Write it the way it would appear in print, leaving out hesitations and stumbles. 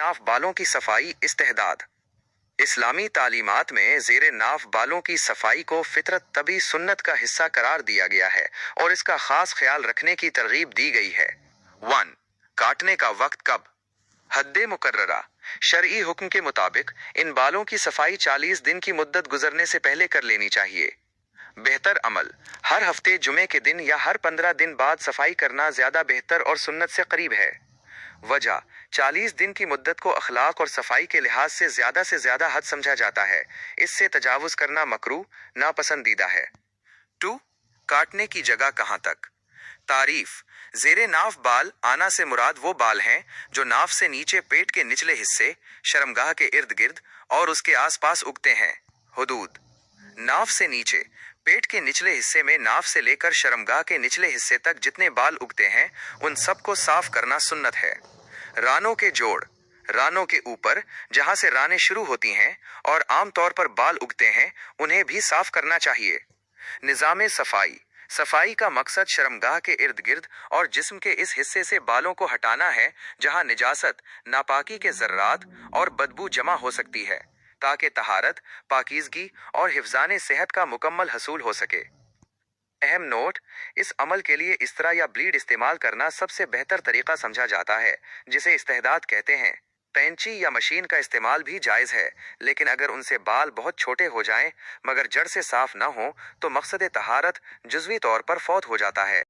नाफ बालों की सफाई इस्तेहदाद। इस्लामी तालीमात में ज़ेरे नाफ बालों की सफाई को फितरत तबी सुन्नत का हिस्सा करार दिया गया है और इसका खास ख्याल रखने की तरगीब दी गई है। 1. काटने का वक्त कब? हद्दे मुकर्ररा। शरई हुक्म के मुताबिक इन बालों की सफाई 40 दिन की मुद्दत गुजरने से पहले कर लेनी चाहिए। बेहतर अमल, हर हफ्ते जुमे के दिन या हर 15 दिन बाद सफाई करना ज्यादा बेहतर और सुन्नत से करीब है। वजह, 40 दिन की मुद्दत को अखलाक और सफाई के लिहाज से ज्यादा हद समझा जाता है। इससे तजावुज करना मकरूह, नापसंदीदा है। 2. काटने की जगह कहाँ तक? तारीफ, ज़ेरे नाफ बाल आना से मुराद वो बाल हैं जो नाफ से नीचे पेट के निचले हिस्से, शर्मगाह के इर्द गिर्द और उसके आसपास उगते हैं। हुदूद, नाफ से नीचे पेट के निचले हिस्से में नाफ से लेकर शर्मगाह के निचले हिस्से तक जितने बाल उगते हैं उन सब को साफ करना सुन्नत है। रानों के जोड़, रानों के ऊपर जहां से रानें शुरू होती हैं और आमतौर पर बाल उगते हैं उन्हें भी साफ करना चाहिए। निज़ाम सफाई, सफाई का मकसद शर्मगाह के इर्द गिर्द और जिस्म के इस हिस्से से बालों को हटाना है जहां निजासत, नापाकी के ज़र्रात और बदबू जमा हो सकती है, ताकि तहारत, पाकीज़गी और हिफ्ज़ाने सेहत का मुकम्मल हसूल हो सके। अहम नोट, इस अमल के लिए इस्तरा या ब्लीड इस्तेमाल करना सबसे बेहतर तरीका समझा जाता है, जिसे इस्तेहदाद कहते हैं। कैंची या मशीन का इस्तेमाल भी जायज़ है, लेकिन अगर उनसे बाल बहुत छोटे हो जाएं मगर जड़ से साफ न हो तो मकसद तहारत जुज़वी तौर पर फौत हो जाता है।